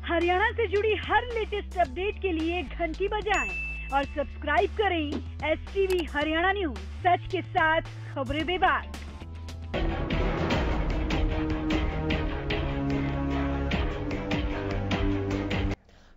हरियाणा से जुड़ी हर latest update के लिए घंटी बजाएं और सब्सक्राइब करें STV हरियाणा न्यूज, सच के साथ खबरें बेबाक।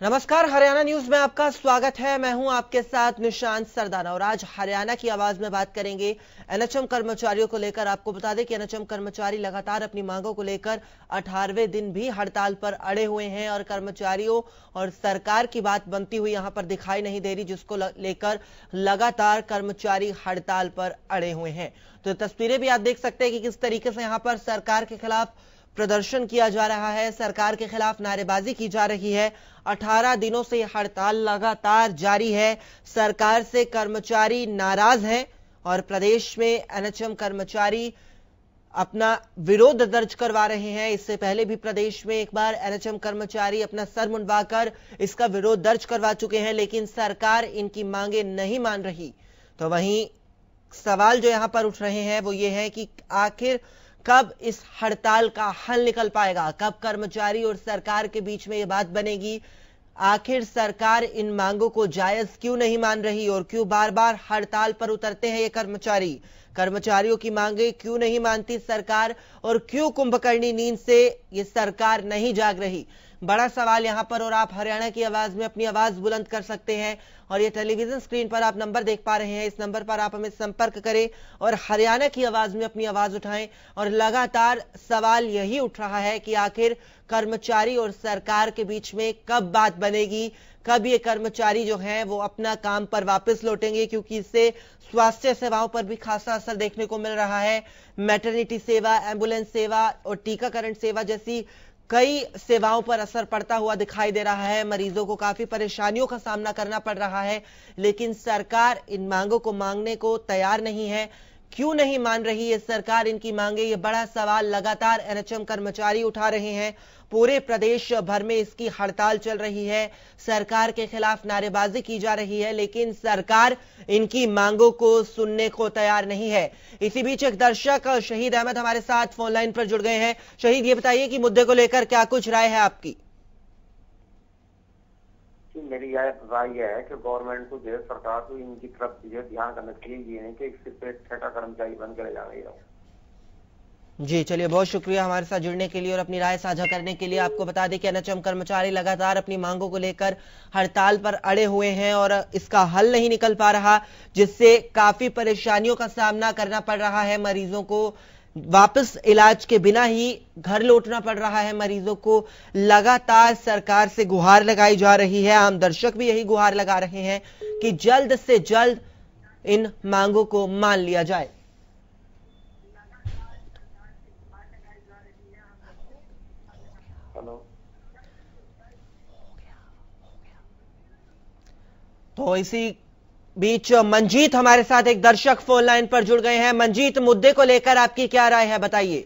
नमस्कार, हरियाणा न्यूज में आपका स्वागत है। मैं हूं आपके साथ निशांत सरदाना और आज हरियाणा की आवाज में बात करेंगे NHM कर्मचारियों को लेकर। आपको बता दें कि NHM कर्मचारी लगातार अपनी मांगों को लेकर 18वें दिन भी हड़ताल पर अड़े हुए हैं और कर्मचारियों और सरकार की बात बनती हुई यहां पर दिखाई नहीं दे रही, जिसको लेकर लगातार कर्मचारी हड़ताल पर अड़े हुए हैं। तो तस्वीरें भी आप देख सकते हैं कि किस तरीके से यहां पर सरकार के खिलाफ प्रदर्शन किया जा रहा है, सरकार के खिलाफ नारेबाजी की जा रही है। 18 दिनों से हड़ताल लगातार जारी है। सरकार से कर्मचारी नाराज हैं और प्रदेश में NHM कर्मचारी अपना विरोध दर्ज करवा रहे हैं। इससे पहले भी प्रदेश में एक बार NHM कर्मचारी अपना सर मुंडवाकर इसका विरोध दर्ज करवा चुके हैं, लेकिन सरकार इनकी मांगे नहीं मान रही। तो वहीं सवाल जो यहां पर उठ रहे हैं वो ये है कि आखिर कब इस हड़ताल का हल निकल पाएगा, कब कर्मचारी और सरकार के बीच में यह बात बनेगी। आखिर सरकार इन मांगों को जायज क्यों नहीं मान रही और क्यों बार बार हड़ताल पर उतरते हैं ये कर्मचारी। कर्मचारियों की मांगे क्यों नहीं मानती सरकार और क्यों कुंभकर्णी नींद से ये सरकार नहीं जाग रही, बड़ा सवाल यहां पर। और आप हरियाणा की आवाज में अपनी आवाज बुलंद कर सकते हैं और ये टेलीविजन स्क्रीन पर आप नंबर देख पा रहे हैं, इस नंबर पर आप हमें संपर्क करें और हरियाणा की आवाज में अपनी आवाज उठाएं। और लगातार सवाल यही उठ रहा है कि आखिर कर्मचारी और सरकार के बीच में कब बात बनेगी, कब ये कर्मचारी जो हैं वो अपना काम पर वापस लौटेंगे, क्योंकि इससे स्वास्थ्य सेवाओं पर भी खासा असर देखने को मिल रहा है। मैटरनिटी सेवा, एम्बुलेंस सेवा और टीकाकरण सेवा जैसी कई सेवाओं पर असर पड़ता हुआ दिखाई दे रहा है। मरीजों को काफी परेशानियों का सामना करना पड़ रहा है, लेकिन सरकार इन मांगों को मांगने को तैयार नहीं है। क्यों नहीं मान रही है सरकार इनकी मांगे, ये बड़ा सवाल लगातार NHM कर्मचारी उठा रहे हैं। पूरे प्रदेश भर में इसकी हड़ताल चल रही है, सरकार के खिलाफ नारेबाजी की जा रही है, लेकिन सरकार इनकी मांगों को सुनने को तैयार नहीं है। इसी बीच एक दर्शक शहीद अहमद हमारे साथ फोन लाइन पर जुड़ गए हैं। शहीद, ये बताइए कि मुद्दे को लेकर क्या कुछ राय है आपकी। मेरी राय यह है कि गवर्नमेंट को जो है, सरकार को इनकी तरफ जो ध्यान करना चाहिए। ये नहीं कि सिर्फ एक छठा कर्मचारी बन कर जा रही है। जी चलिए, बहुत शुक्रिया हमारे साथ जुड़ने के लिए और अपनी राय साझा करने के लिए। आपको बता दें कि NHM कर्मचारी लगातार अपनी मांगों को लेकर हड़ताल पर अड़े हुए हैं और इसका हल नहीं निकल पा रहा, जिससे काफी परेशानियों का सामना करना पड़ रहा है। मरीजों को वापस इलाज के बिना ही घर लौटना पड़ रहा है। मरीजों को लगातार सरकार से गुहार लगाई जा रही है। आम दर्शक भी यही गुहार लगा रहे हैं कि जल्द से जल्द इन मांगों को मान लिया जाए। तो इसी बीच मंजीत हमारे साथ एक दर्शक फोन लाइन पर जुड़ गए हैं। मंजीत, मुद्दे को लेकर आपकी क्या राय है, बताइए।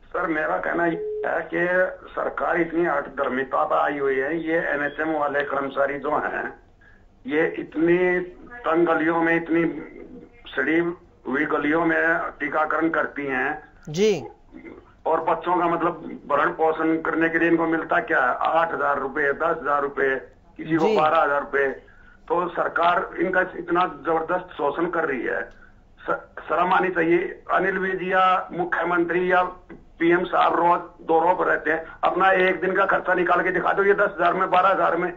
सर, मेरा कहना यह है कि सरकार इतनी अधर्मिता पर आई हुई है। ये NHM वाले कर्मचारी जो हैं, ये इतनी तंग गलियों में, इतनी सड़ी हुई गलियों में टीकाकरण करती हैं जी, और बच्चों का मतलब भरण पोषण करने के लिए इनको मिलता क्या है? 8,000 रुपए, 10,000 रुपए, किसी को 12,000 रुपए। तो सरकार इनका इतना जबरदस्त शोषण कर रही है, शर्म आनी चाहिए। अनिल विज या मुख्यमंत्री या PM साहब रोज दौरों पर रहते हैं, अपना एक दिन का खर्चा निकाल के दिखा दो, ये 10,000 में, 12,000 में।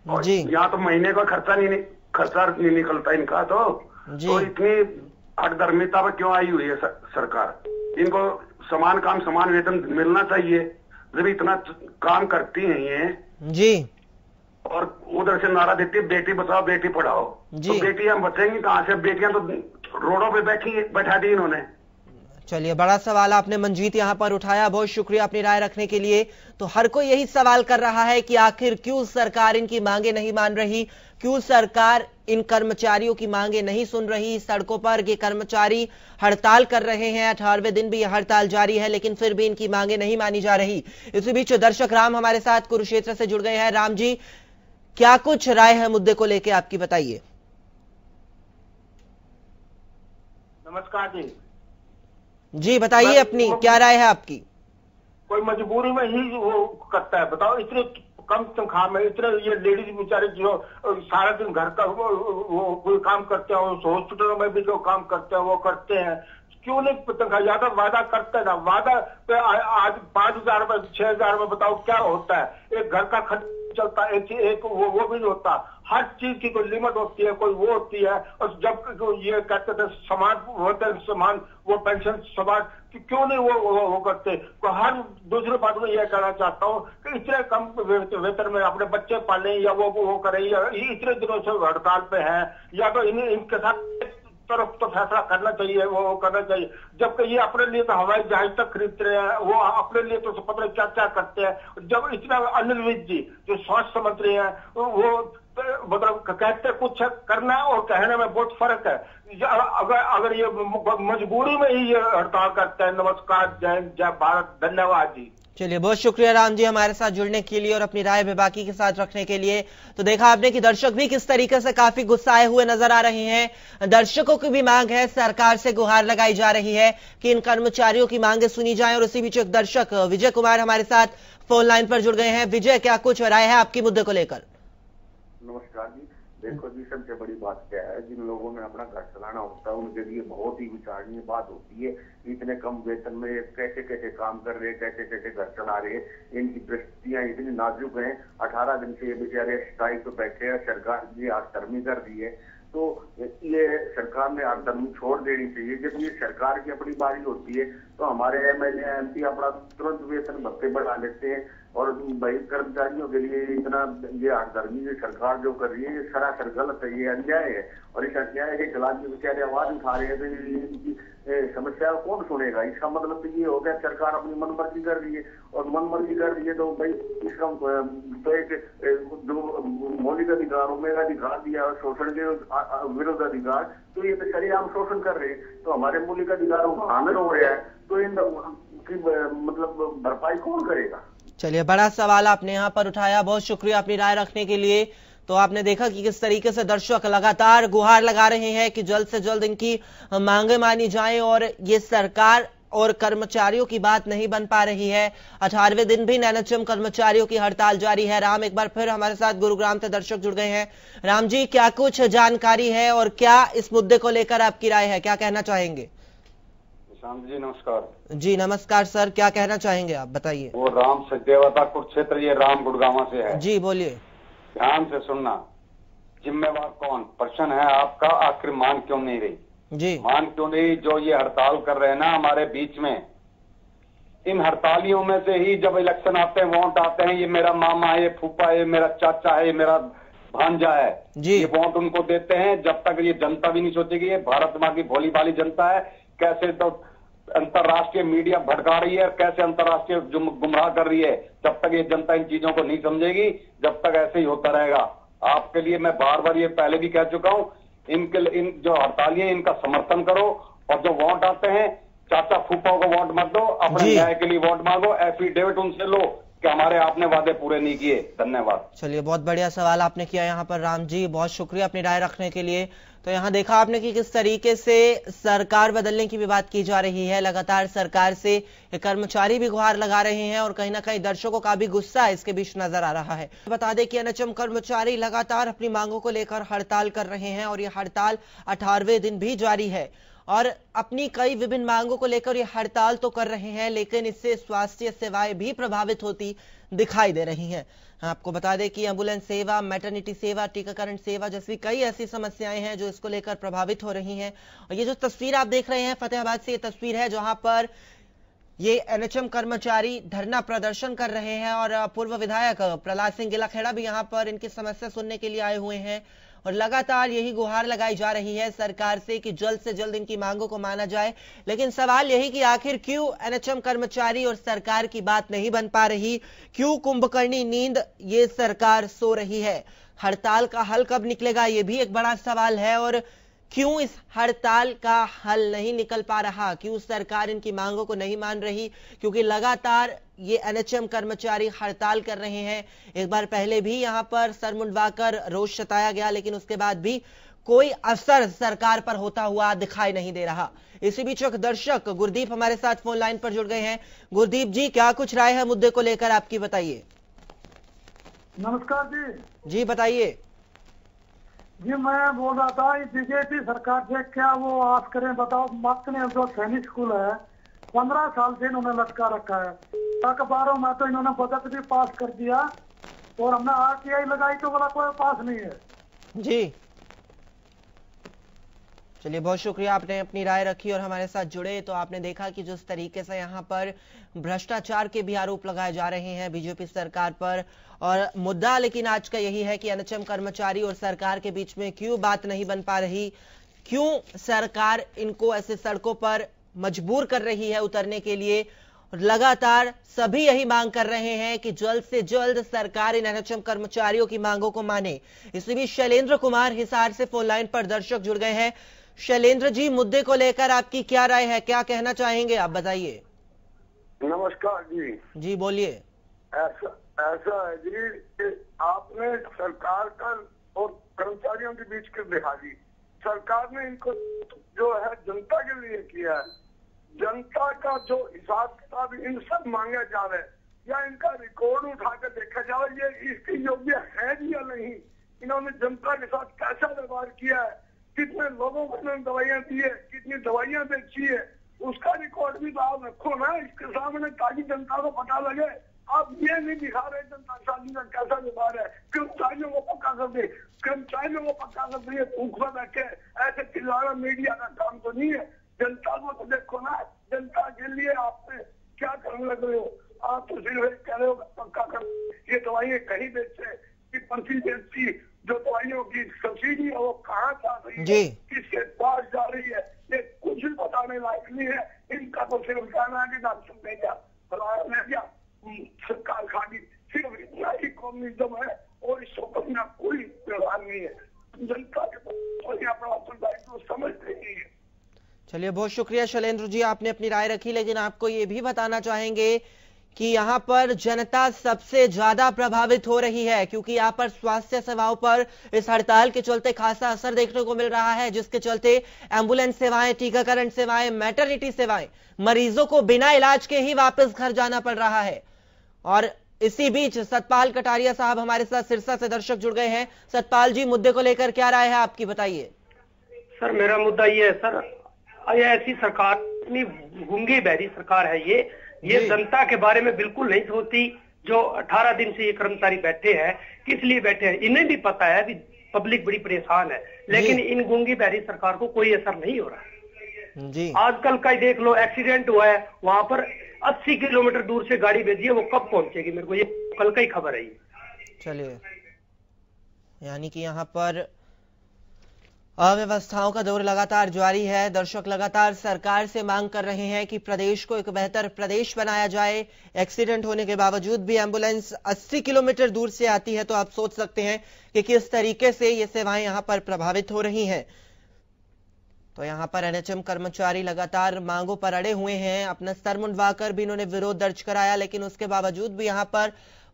और यहाँ तो महीने का खर्चा नहीं निकलता इनका। तो इतनी अधर्मिता पर क्यों आई हुई है सरकार? इनको समान काम समान वेतन मिलना चाहिए जब इतना काम करती हैं ये जी। और उधर से नारा देती है बेटी बचाओ बेटी पढ़ाओ, तो बेटियां बचेंगी कहां से? बेटियां तो रोडों पे बैठा दी इन्होंने। चलिए, बड़ा सवाल आपने मंजीत यहां पर उठाया, बहुत शुक्रिया अपनी राय रखने के लिए। तो हर कोई यही सवाल कर रहा है कि आखिर क्यों सरकार इनकी मांगे नहीं मान रही, क्यों सरकार इन कर्मचारियों की मांगे नहीं सुन रही। सड़कों पर ये कर्मचारी हड़ताल कर रहे हैं, 18वें दिन भी यह हड़ताल जारी है, लेकिन फिर भी इनकी मांगे नहीं मानी जा रही। इसी बीच दर्शक राम हमारे साथ कुरुक्षेत्र से जुड़ गए हैं। राम जी, क्या कुछ राय है मुद्दे को लेकर आपकी, बताइए। नमस्कार जी। जी बताइए, अपनी क्या राय है आपकी। कोई मजबूरी में ही वो करता है, बताओ। इतनी कम तनख्वाह में इतने ये लेडीज बेचारे जो सारा दिन घर का वो कोई काम करते हैं, हॉस्पिटलों में भी जो काम करते हैं वो करते हैं, क्यों नहीं तनख्वाह? ज्यादा वादा करते ना, वादा पे आज 5,000 में 6,000 में बताओ क्या होता है? एक घर का खर्च चलता है, एक वो भी नहीं होता। हर चीज की कोई लिमिट होती है, कोई वो होती है। और जब ये कहते थे समान होते हैं, समान वो पेंशन समान, क्यों नहीं वो करते? तो हर दूसरी बात में यह कहना चाहता हूँ कि इतने कम वेतन में अपने बच्चे पालें या वो करें, या इतने दिनों से हड़ताल पे हैं, या तो इनके साथ तरफ तो फैसला करना चाहिए, वो करना चाहिए। जबकि ये अपने लिए तो हवाई जहाज तक खरीदते रहे हैं, वो अपने लिए तो पता नहीं क्या क्या करते हैं। जब इतना अनिल विज जी जो स्वास्थ्य मंत्री हैं, वो मतलब कहते कुछ है, करना और कहने में बहुत फर्क है। अगर ये मजबूरी में ही ये हड़ताल करते हैं। नमस्कार, जय हिंद, जय भारत, धन्यवाद जी। चलिए, बहुत शुक्रिया राम जी हमारे साथ जुड़ने के लिए और अपनी राय भी बाकी के साथ रखने के लिए। तो देखा आपने कि दर्शक भी किस तरीके से काफी गुस्साए हुए नजर आ रहे हैं। दर्शकों की भी मांग है, सरकार से गुहार लगाई जा रही है कि इन कर्मचारियों की मांगें सुनी जाएं। और इसी बीच एक दर्शक विजय कुमार हमारे साथ फोन लाइन पर जुड़ गए हैं। विजय, क्या कुछ राय है आपकी मुद्दे को लेकर? नमस्कार जी। देखो जी, सबसे बड़ी बात क्या है, जिन लोगों ने अपना घर चलाना होता है उनके लिए बहुत ही विचारणीय बात होती है। इतने कम वेतन में कैसे कैसे काम कर रहे हैं, कैसे कैसे घर चला रहे हैं, इनकी परिस्थितियां इतनी नाजुक हैं। 18 दिन से ये बेचारे स्ट्राइक पे बैठे हैं, सरकार ने आगदर्मी कर दी है। तो ये सरकार ने आगदर्मी छोड़ देनी चाहिए। जब ये सरकार की अपनी बारी होती है तो हमारे MLA MP अपना तुरंत वेतन भत्ते बढ़ा लेते हैं, और भाई कर्मचारियों के लिए इतना ये आगदर्मी जो सरकार जो कर रही है, ये सरासर गलत है, ये अन्याय है। और इस अन्याय के खिलाफ जो बेचारे आवाज उठा रहे हैं, तो इनकी समस्या कौन सुनेगा? इसका मतलब तो ये हो गया सरकार अपनी मनमर्जी कर रही है, और मनमर्जी कर रही है तो भाई इसका तो एक जो मौलिक अधिकारों में अधिकार दिया, शोषण के विरुद्ध अधिकार, तो ये तो शरेआम शोषण कर रहे हैं। तो हमारे मौलिक अधिकारों को हामिल हो रहा है, तो इनकी मतलब भरपाई कौन करेगा? चलिए, बड़ा सवाल आपने यहाँ पर उठाया, बहुत शुक्रिया अपनी राय रखने के लिए। तो आपने देखा कि किस तरीके से दर्शक लगातार गुहार लगा रहे हैं कि जल्द से जल्द इनकी मांगे मानी जाएं, और ये सरकार और कर्मचारियों की बात नहीं बन पा रही है। 18वें दिन भी NHM कर्मचारियों की हड़ताल जारी है। राम एक बार फिर हमारे साथ गुरुग्राम से दर्शक जुड़ गए हैं। राम जी, क्या कुछ जानकारी है और क्या इस मुद्दे को लेकर आपकी राय है, क्या कहना चाहेंगे? जी नमस्कार। जी नमस्कार सर, क्या कहना चाहेंगे आप, बताइए। वो राम सचदेवता कुरुक्षेत्र, ये राम गुड़गामा से है। जी बोलिए। ध्यान से सुनना। जिम्मेवार कौन? प्रश्न है आपका, आखिर मान क्यों नहीं रही? जी मान क्यों नहीं? जो ये हड़ताल कर रहे हैं ना हमारे बीच में, इन हड़तालियों में से ही जब इलेक्शन आते हैं, वोट आते हैं, ये मेरा मामा है, ये फूफा है, मेरा चाचा है, ये मेरा भांजा है, ये वोट उनको देते हैं। जब तक ये जनता भी नहीं सोचेगी, ये भारत माँ की भोली भाली जनता है, कैसे तो अंतरराष्ट्रीय मीडिया भटका रही है, कैसे अंतरराष्ट्रीय गुमराह कर रही है, जब तक ये जनता इन चीजों को नहीं समझेगी, जब तक ऐसे ही होता रहेगा। आपके लिए मैं बार बार ये पहले भी कह चुका हूँ, इन जो हड़ताली है इनका समर्थन करो, और जो वोट आते हैं चाचा फूफाओं को वोट मत दो, अपने न्याय के लिए वोट मांगो, एफिडेविट उनसे लो कि हमारे आपने वादे पूरे नहीं किए। धन्यवाद। चलिए, बहुत बढ़िया सवाल आपने किया यहाँ पर राम जी, बहुत शुक्रिया अपनी राय रखने के लिए। तो यहाँ देखा आपने कि किस तरीके से सरकार बदलने की भी बात की जा रही है। लगातार सरकार से कर्मचारी भी गुहार लगा रहे हैं और कहीं ना कहीं दर्शकों का भी गुस्सा इसके बीच नजर आ रहा है। बता दें कि NHM कर्मचारी लगातार अपनी मांगों को लेकर हड़ताल कर रहे हैं और ये हड़ताल 18वें दिन भी जारी है, और अपनी कई विभिन्न मांगों को लेकर ये हड़ताल तो कर रहे हैं, लेकिन इससे स्वास्थ्य सेवाएं भी प्रभावित होती दिखाई दे रही हैं। आपको बता दें कि एम्बुलेंस सेवा, मैटरनिटी सेवा, टीकाकरण सेवा जैसी कई ऐसी समस्याएं हैं जो इसको लेकर प्रभावित हो रही हैं। और ये जो तस्वीर आप देख रहे हैं फतेहाबाद से, ये तस्वीर है जहां पर ये NHM कर्मचारी धरना प्रदर्शन कर रहे हैं, और पूर्व विधायक प्रहलाद सिंह गिलाखेड़ा भी यहां पर इनकी समस्या सुनने के लिए आए हुए हैं। और लगातार यही गुहार लगाई जा रही है सरकार से कि जल्द से जल्द इनकी मांगों को माना जाए। लेकिन सवाल यही कि आखिर क्यों NHM कर्मचारी और सरकार की बात नहीं बन पा रही, क्यों कुंभकर्णी नींद ये सरकार सो रही है? हड़ताल का हल कब निकलेगा, ये भी एक बड़ा सवाल है। और क्यों इस हड़ताल का हल नहीं निकल पा रहा, क्यों सरकार इनकी मांगों को नहीं मान रही? क्योंकि लगातार ये NHM कर्मचारी हड़ताल कर रहे हैं। एक बार पहले भी यहां पर सर मुंडवाकर रोष जताया गया, लेकिन उसके बाद भी कोई असर सरकार पर होता हुआ दिखाई नहीं दे रहा। इसी बीच एक दर्शक गुरदीप हमारे साथ फोन लाइन पर जुड़ गए हैं। गुरदीप जी, क्या कुछ राय है मुद्दे को लेकर आपकी, बताइए। नमस्कार जी। जी बताइए। जी मैं बोल रहा था बीजेपी सरकार से क्या वो आस करें, बताओ। अपने जो सैनिक स्कूल है 15 साल से इन्होंने लटका रखा है। अखबारों में तो इन्होंने बजट भी पास कर दिया और हमने आरटीआई लगाई तो बोला कोई पास नहीं है। जी चलिए, बहुत शुक्रिया, आपने अपनी राय रखी और हमारे साथ जुड़े। तो आपने देखा कि जिस तरीके से यहाँ पर भ्रष्टाचार के भी आरोप लगाए जा रहे हैं बीजेपी सरकार पर, और मुद्दा लेकिन आज का यही है कि एनएचएम कर्मचारी और सरकार के बीच में क्यों बात नहीं बन पा रही, क्यों सरकार इनको ऐसे सड़कों पर मजबूर कर रही है उतरने के लिए। लगातार सभी यही मांग कर रहे हैं कि जल्द से जल्द सरकार इन एनएचएम कर्मचारियों की मांगों को माने। इसी बीच शैलेंद्र कुमार हिसार से फोन लाइन पर दर्शक जुड़ गए हैं। शैलेंद्र जी, मुद्दे को लेकर आपकी क्या राय है, क्या कहना चाहेंगे, आप बताइए। नमस्कार जी। जी बोलिए। ऐसा है जी कि आपने सरकार का और कर्मचारियों के बीच की देखा जी। सरकार ने इनको जो है जनता के लिए किया है, जनता का जो हिसाब किताब इन सब मांगे जा रहे हैं या इनका रिकॉर्ड उठा कर देखा जाए ये इसके योग्य है या नहीं। इन्होंने जनता के साथ कैसा व्यवहार किया है, कितने लोगों को इन्होंने दवाइयां दी है, कितनी दवाइयां बेची है, उसका रिकॉर्ड भी तो आप रखो ना इसके सामने ताकि जनता को पता लगे। आप ये नहीं दिखा रहे जनता के साथ इनका कैसा व्यवहार है। कर्मचारियों को पक्का कर दे, कर्मचारियों को पक्का कर दिए, भूख में बैठे ऐसे चिल्लाना मीडिया का काम तो नहीं है। जनता को तो देखो ना, जनता के लिए आपने क्या करने लग रहे हो। आप तो सिर्फ कह रहे हो पक्का कर, ये दवाइयां कहीं बेचे कि पर्ची बेचती, जो दवाइयों की सब्सिडी है वो कहाँ जा रही है, किसके पास जा रही है, ये कुछ भी बताने लायक नहीं है। इनका तो सिर्फ कहना है कि डॉक्टर ले गया सरकार खाली, सिर्फ इतना ही कम्युनिज्म है और इस पर में कोई व्यवहार नहीं है। जनता के अपना उत्तरदायित्व समझते नहीं है। चलिए, बहुत शुक्रिया शैलेंद्र जी, आपने अपनी राय रखी। लेकिन आपको ये भी बताना चाहेंगे कि यहाँ पर जनता सबसे ज्यादा प्रभावित हो रही है, क्योंकि यहाँ पर स्वास्थ्य सेवाओं पर इस हड़ताल के चलते खासा असर देखने को मिल रहा है, जिसके चलते एम्बुलेंस सेवाएं, टीकाकरण सेवाएं, मैटरनिटी सेवाएं, मरीजों को बिना इलाज के ही वापस घर जाना पड़ रहा है। और इसी बीच सतपाल कटारिया साहब हमारे साथ सिरसा से दर्शक जुड़ गए हैं। सतपाल जी, मुद्दे को लेकर क्या राय है आपकी, बताइए। सर मेरा मुद्दा ये है सर, ऐसी सरकार इतनी गूंगी बहरी सरकार है ये जनता के बारे में बिल्कुल नहीं सोचती। जो 18 दिन से ये कर्मचारी बैठे हैं, किस लिए बैठे हैं इन्हें भी पता है, अभी पब्लिक बड़ी परेशान है, लेकिन इन गूंगी बहरी सरकार को कोई असर नहीं हो रहा जी। आजकल का ही देख लो, एक्सीडेंट हुआ है वहां पर 80 किलोमीटर दूर से गाड़ी भेजी है, वो कब पहुंचेगी मेरे को ये कल का ही खबर है। चलिए, यानी कि यहाँ पर अव्यवस्थाओं का दौर लगातार जारी है। दर्शक लगातार सरकार से मांग कर रहे हैं कि प्रदेश को एक बेहतर प्रदेश बनाया जाए। एक्सीडेंट होने के बावजूद भी एम्बुलेंस 80 किलोमीटर दूर से आती है, तो आप सोच सकते हैं कि किस तरीके से ये सेवाएं यहां पर प्रभावित हो रही हैं। तो यहां पर एनएचएम कर्मचारी लगातार मांगों पर अड़े हुए हैं। अपना सर मुंडवाकर भी इन्होंने विरोध दर्ज कराया, लेकिन उसके बावजूद भी यहां पर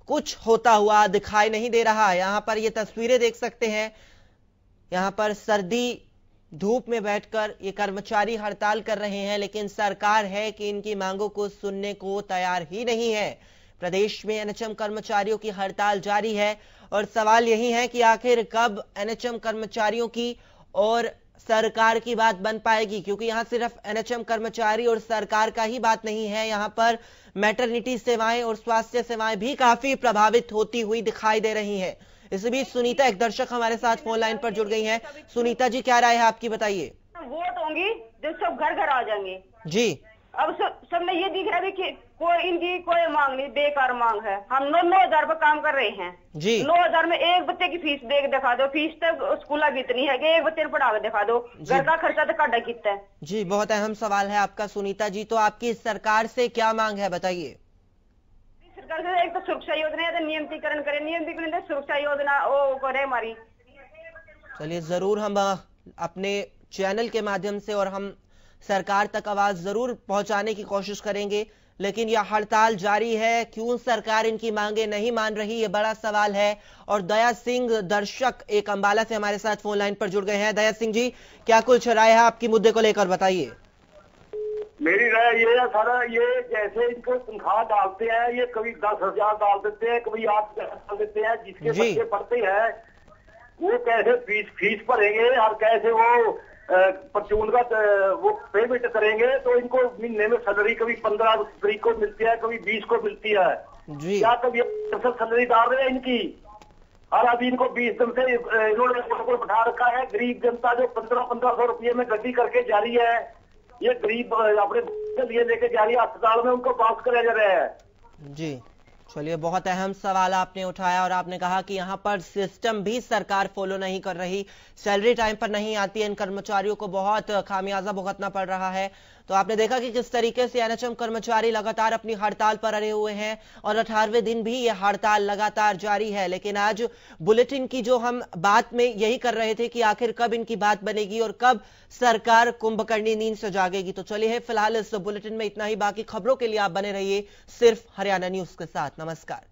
कुछ होता हुआ दिखाई नहीं दे रहा। यहां पर ये तस्वीरें देख सकते हैं, यहां पर सर्दी धूप में बैठकर ये कर्मचारी हड़ताल कर रहे हैं, लेकिन सरकार है कि इनकी मांगों को सुनने को तैयार ही नहीं है। प्रदेश में एनएचएम कर्मचारियों की हड़ताल जारी है और सवाल यही है कि आखिर कब एनएचएम कर्मचारियों की और सरकार की बात बन पाएगी, क्योंकि यहां सिर्फ एनएचएम कर्मचारी और सरकार का ही बात नहीं है। यहां पर मैटरनिटी सेवाएं और स्वास्थ्य सेवाएं भी काफी प्रभावित होती हुई दिखाई दे रही हैं। इसी बीच सुनीता, एक दर्शक हमारे साथ फोन लाइन पर जुड़ गई हैं। सुनीता जी, क्या राय है आपकी, बताइए। वोट होंगी जो सब घर घर आ जाएंगे जी। अब सब में ये दिख रहा है कि कोई इनकी कोई मांग नहीं, बेकार मांग है। हम 9,000 पर काम कर रहे हैं जी। 9,000 में एक बच्चे की फीस दिखा दो, फीस तक स्कूल की इतनी है कि एक बच्चे पढ़ा के दिखा दो, घर का खर्चा तो काटा कितना है जी। बहुत अहम सवाल है आपका सुनीता जी, तो आपकी सरकार से क्या मांग है, बताइए। सरकार से एक तो सुरक्षा योजना है, तो नियमितीकरण करे, नियमितीकरण सुरक्षा योजना वो करे हमारी। चलिए, जरूर हम अपने चैनल के माध्यम से और हम सरकार तक आवाज जरूर पहुंचाने की कोशिश करेंगे, लेकिन यह हड़ताल जारी है। क्यों सरकार इनकी मांगे नहीं मान रही, ये बड़ा सवाल है। और दया सिंह दर्शक एक अंबाला से हमारे साथ फोन लाइन पर जुड़ गए हैं। दया सिंह जी, क्या कुछ राय है आपकी, मुद्दे को लेकर बताइए। मेरी राय ये है सारा, ये जैसे इनको तनख्वाह डालते हैं, ये कभी 10,000 डाल देते हैं, कभी 8,000 डाल देते हैं, जिसके बच्चे पढ़ते हैं वो कैसे फीस भरेंगे और कैसे वो परचून का वो पेमेंट करेंगे। तो इनको महीने में सैलरी कभी 15 तारीख को मिलती है, कभी 20 को मिलती है जी। क्या कभी सैलरी डाल रहे हैं इनकी? और अभी इनको 20 दिन से इन्होंने को बैठा रखा है। गरीब जनता जो 1500 रुपये में गड्डी करके जा रही है, ये गरीब अपने लिए लेके जा रही है अस्पताल में, उनको वापस कराया जा रहा है जी। चलिए, बहुत अहम सवाल आपने उठाया और आपने कहा कि यहाँ पर सिस्टम भी सरकार फॉलो नहीं कर रही, सैलरी टाइम पर नहीं आती है, इन कर्मचारियों को बहुत खामियाजा भुगतना पड़ रहा है। तो आपने देखा कि किस तरीके से एनएचएम कर्मचारी लगातार अपनी हड़ताल पर अड़े हुए हैं और 18वें दिन भी ये हड़ताल लगातार जारी है। लेकिन आज बुलेटिन की जो हम बात में यही कर रहे थे कि आखिर कब इनकी बात बनेगी और कब सरकार कुंभकर्णी नींद से जागेगी। तो चलिए, फिलहाल इस बुलेटिन में इतना ही। बाकी खबरों के लिए आप बने रहिए सिर्फ हरियाणा न्यूज के साथ। नमस्कार।